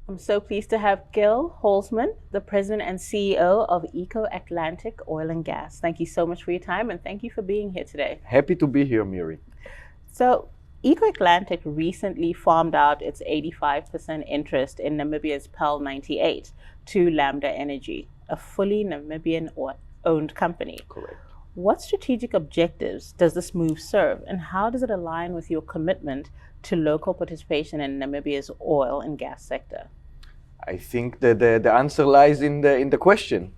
I'm so pleased to have Gil Holzman, the President and CEO of Eco Atlantic Oil and Gas. Thank you so much for your time and thank you for being here today. Happy to be here, Miri. So, Eco Atlantic recently farmed out its 85% interest in Namibia's PEL 98 to Lambda Energy, a fully Namibian owned company. Correct. What strategic objectives does this move serve, and how does it align with your commitment to local participation in Namibia's oil and gas sector? I think that the answer lies in the question.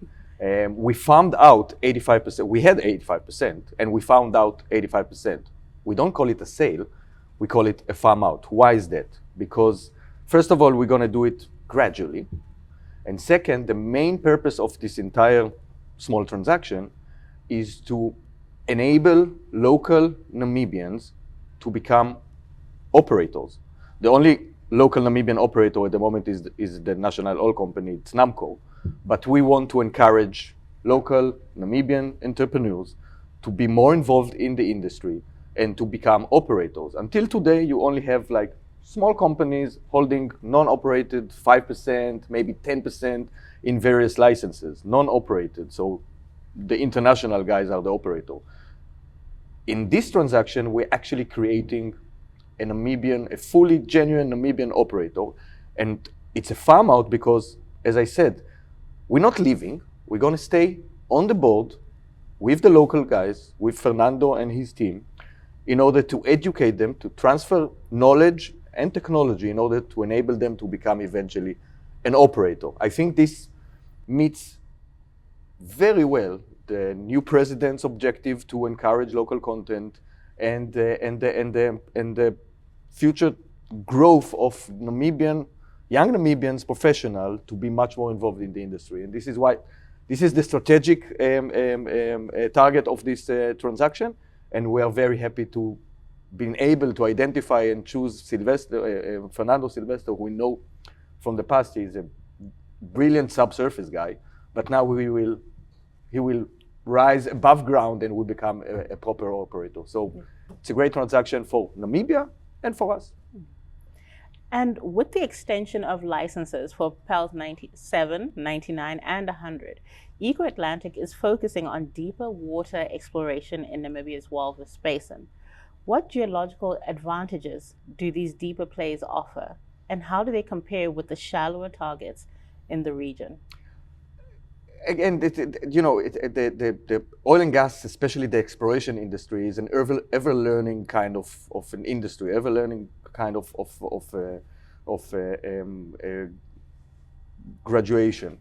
We farmed out 85%. We had 85%, and we found out 85%. We don't call it a sale. We call it a farm out. Why is that? Because, first of all, we're going to do it gradually. And second, the main purpose of this entire small transaction is to enable local Namibians to become operators. The only local Namibian operator at the moment is the national oil company, it's NAMCO. But we want to encourage local Namibian entrepreneurs to be more involved in the industry and to become operators. Until today, you only have like small companies holding non-operated 5%, maybe 10% in various licenses, non-operated. So the international guys are the operator. In this transaction, we're actually creating a fully genuine Namibian operator. And it's a farm out because, as I said, we're not leaving. We're going to stay on the board with the local guys, with Fernando and his team, in order to educate them, to transfer knowledge and technology in order to enable them to become eventually an operator. I think this meets very well the new president's objective to encourage local content and the future growth of young Namibians professional to be much more involved in the industry. And this is the strategic target of this transaction. And we are very happy to be able to identify and choose Fernando Silvestre, who we know from the past he's a brilliant subsurface guy. But now he will rise above ground and will become a proper operator. So it's a great transaction for Namibia and for us. And with the extension of licenses for PELs 97, 99, and 100, Eco Atlantic is focusing on deeper water exploration in Namibia's Walvis Basin. What geological advantages do these deeper plays offer, and how do they compare with the shallower targets in the region? Again, the oil and gas, especially the exploration industry, is an ever-learning kind of an industry, ever-learning kind of graduation.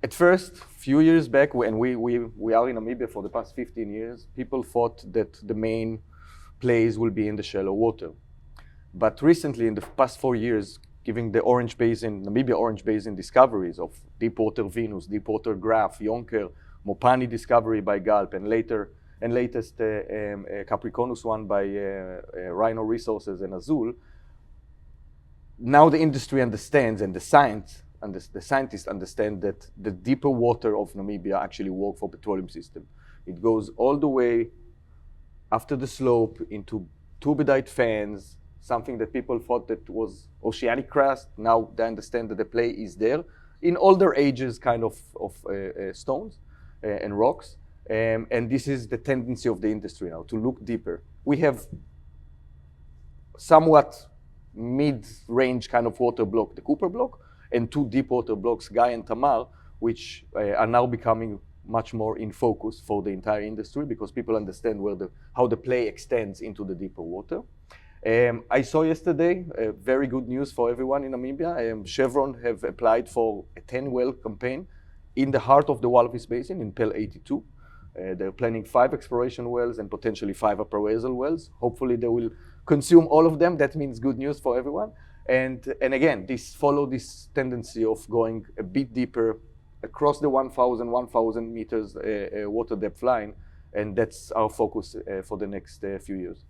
At first, few years back, when we are in Namibia for the past 15 years, people thought that the main plays will be in the shallow water. But recently, in the past 4 years, given the Namibia Orange Basin discoveries of Deepwater Venus, Deepwater Graph, Yonker, Mopani discovery by Galp, and latest Capricornus one by Rhino Resources and Azul. Now the industry understands, and the scientists understand that the deeper water of Namibia actually work for petroleum system. It goes all the way after the slope into turbidite fans, something that people thought that was oceanic crust. Now they understand that the play is there in older ages kind of stones and rocks. And this is the tendency of the industry now, to look deeper. We have somewhat mid-range kind of water block, the Cooper block, and two deep water blocks, Guy and Tamar, which are now becoming much more in focus for the entire industry because people understand how the play extends into the deeper water. I saw yesterday very good news for everyone in Namibia. Chevron have applied for a 10-well campaign in the heart of the Walvis Basin in PEL 82. They're planning 5 exploration wells and potentially 5 appraisal wells. Hopefully they will consume all of them. That means good news for everyone. And again, follow this tendency of going a bit deeper across the 1,000 meters water depth line. And that's our focus for the next few years.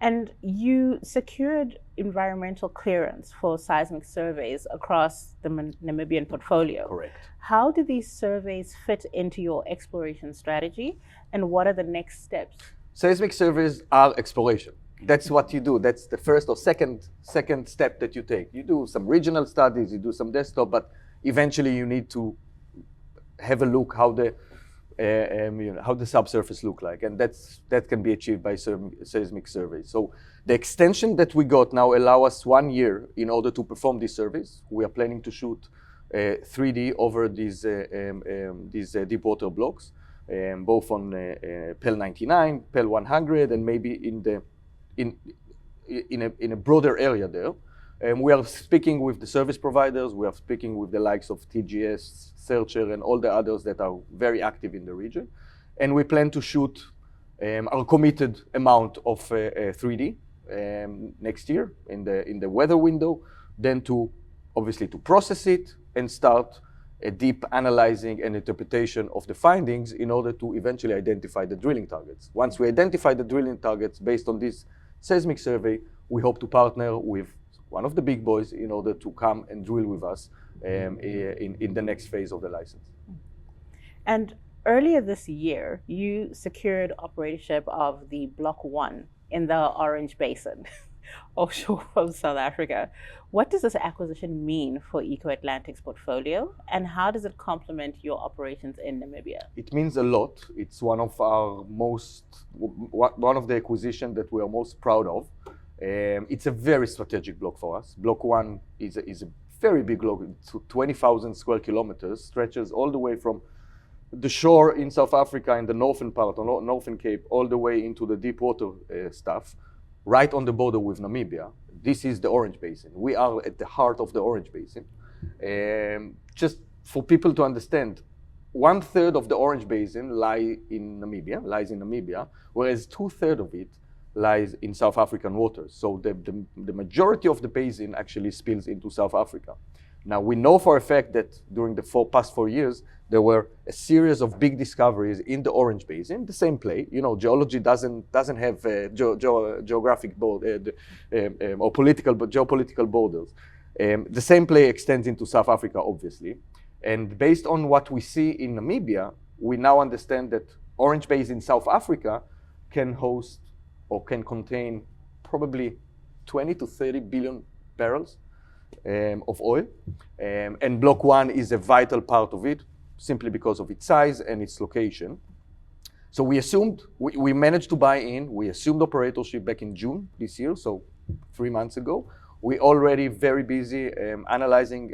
And you secured environmental clearance for seismic surveys across the Namibian portfolio. Correct. How do these surveys fit into your exploration strategy, and what are the next steps? Seismic surveys are exploration. That's what you do. That's the first or second step that you take. You do some regional studies, you do some desktop, but eventually you need to have a look how the subsurface look like, and that can be achieved by seismic surveys. So the extension that we got now allow us 1 year in order to perform these surveys. We are planning to shoot 3D over these deep water blocks, both on PEL 99, PEL 100, and maybe in a broader area there. We are speaking with the service providers. We are speaking with the likes of TGS, Searcher, and all the others that are very active in the region. And we plan to shoot our committed amount of 3D next year in the weather window, then obviously to process it and start a deep analyzing and interpretation of the findings in order to eventually identify the drilling targets. Once we identify the drilling targets based on this seismic survey, we hope to partner with one of the big boys in order to come and drill with us in the next phase of the license. And earlier this year, you secured operatorship of the Block 1 in the Orange Basin, offshore from South Africa. What does this acquisition mean for Eco Atlantic's portfolio, and how does it complement your operations in Namibia? It means a lot. It's one of the acquisitions that we are most proud of. It's a very strategic block for us. Block 1 is a very big block, 20,000 square kilometers, stretches all the way from the shore in South Africa in the northern part, or Northern Cape, all the way into the deep water stuff, right on the border with Namibia. This is the Orange Basin. We are at the heart of the Orange Basin. Just for people to understand, 1/3 of the Orange Basin lies in Namibia, whereas 2/3 of it lies in South African waters. So the majority of the basin actually spills into South Africa. Now, we know for a fact that during the past 4 years, there were a series of big discoveries in the Orange Basin, the same play. You know, geology doesn't have geographic or geopolitical borders. The same play extends into South Africa, obviously. And based on what we see in Namibia, we now understand that Orange Basin, South Africa, can host or can contain probably 20 to 30 billion barrels of oil. And Block 1 is a vital part of it, simply because of its size and its location. So we managed to buy in, we assumed operatorship back in June this year, so 3 months ago. We're already very busy analyzing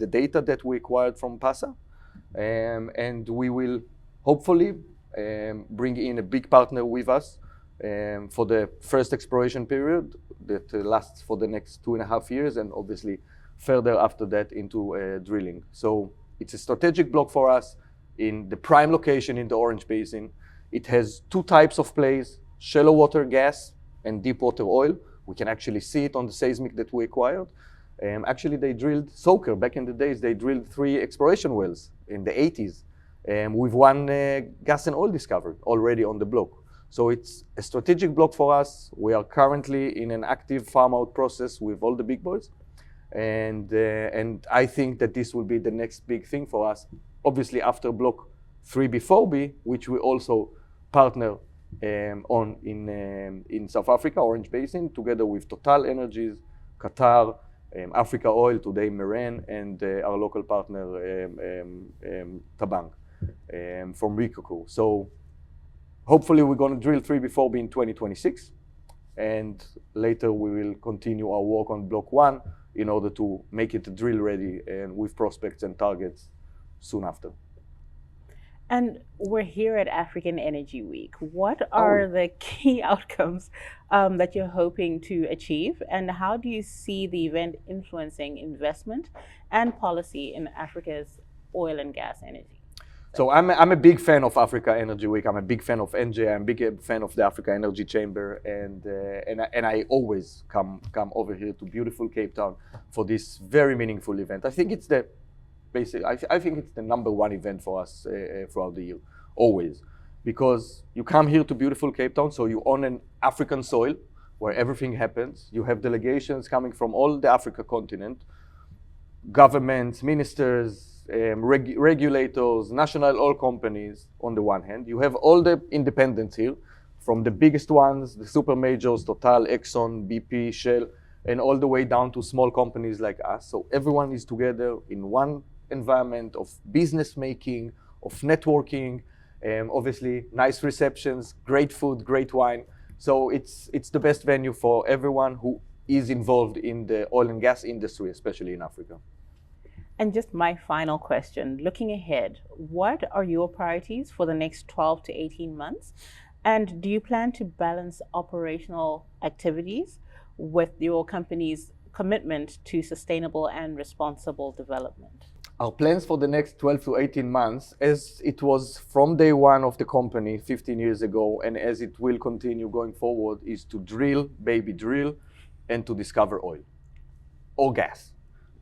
the data that we acquired from PASA. And we will hopefully bring in a big partner with us for the first exploration period that lasts for the next 2.5 years, and obviously further after that into drilling. So it's a strategic block for us in the prime location in the Orange Basin. It has 2 types of plays, shallow water gas and deep water oil. We can actually see it on the seismic that we acquired. Actually, they drilled Soaker. Back in the days, they drilled 3 exploration wells in the 80s with 1 gas and oil discovery already on the block. So it's a strategic block for us. We are currently in an active farm out process with all the big boys. And I think that this will be the next big thing for us. Obviously, after Block 3B/4B, which we also partner on in South Africa, Orange Basin, together with Total Energies, Qatar, Africa Oil, today Meren, and our local partner, Tabang, from Rikoku. So hopefully we're going to drill 3B/4B in 2026, and later we will continue our work on Block 1 in order to make it drill ready and with prospects and targets soon after. And we're here at African Energy Week. What are the key outcomes that you're hoping to achieve, and how do you see the event influencing investment and policy in Africa's oil and gas energy? So I'm a big fan of Africa Energy Week. I'm a big fan of NJ. I'm a big fan of the Africa Energy Chamber, and I always come over here to beautiful Cape Town for this very meaningful event. I think it's the number 1 event for us throughout the year, always, because you come here to beautiful Cape Town, so you're on an African soil where everything happens. You have delegations coming from all the Africa continent, governments, ministers, regulators, national oil companies on the one hand. You have all the independents here from the biggest ones, the super majors, Total, Exxon, BP, Shell, and all the way down to small companies like us. So everyone is together in one environment of business making, of networking, obviously nice receptions, great food, great wine. So it's the best venue for everyone who is involved in the oil and gas industry, especially in Africa. And just my final question, looking ahead, what are your priorities for the next 12 to 18 months? And do you plan to balance operational activities with your company's commitment to sustainable and responsible development? Our plans for the next 12 to 18 months, as it was from day one of the company 15 years ago, and as it will continue going forward, is to drill, baby drill, and to discover oil or gas.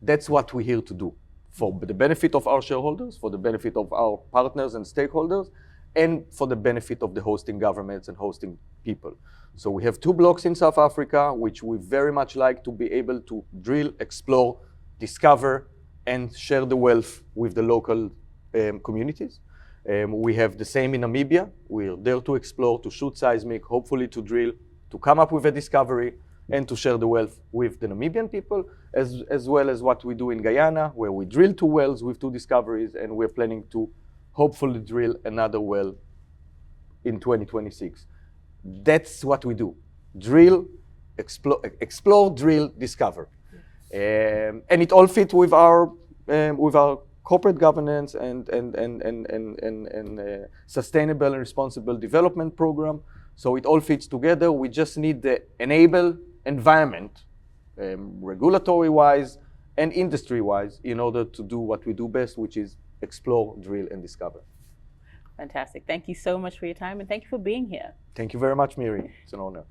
That's what we're here to do, for the benefit of our shareholders, for the benefit of our partners and stakeholders, and for the benefit of the hosting governments and hosting people. So we have 2 blocks in South Africa, which we very much like to be able to drill, explore, discover, and share the wealth with the local communities. We have the same in Namibia. We're there to explore, to shoot seismic, hopefully to drill, to come up with a discovery, and to share the wealth with the Namibian people, as well as what we do in Guyana, where we drill 2 wells with 2 discoveries, and we're planning to hopefully drill another well in 2026. That's what we do. Drill, explore, drill, discover. And it all fits with our corporate governance and sustainable and responsible development program. So it all fits together. We just need the enable environment, regulatory-wise and industry-wise, in order to do what we do best, which is explore, drill, and discover. Fantastic. Thank you so much for your time, and thank you for being here. Thank you very much, Miri. It's an honor.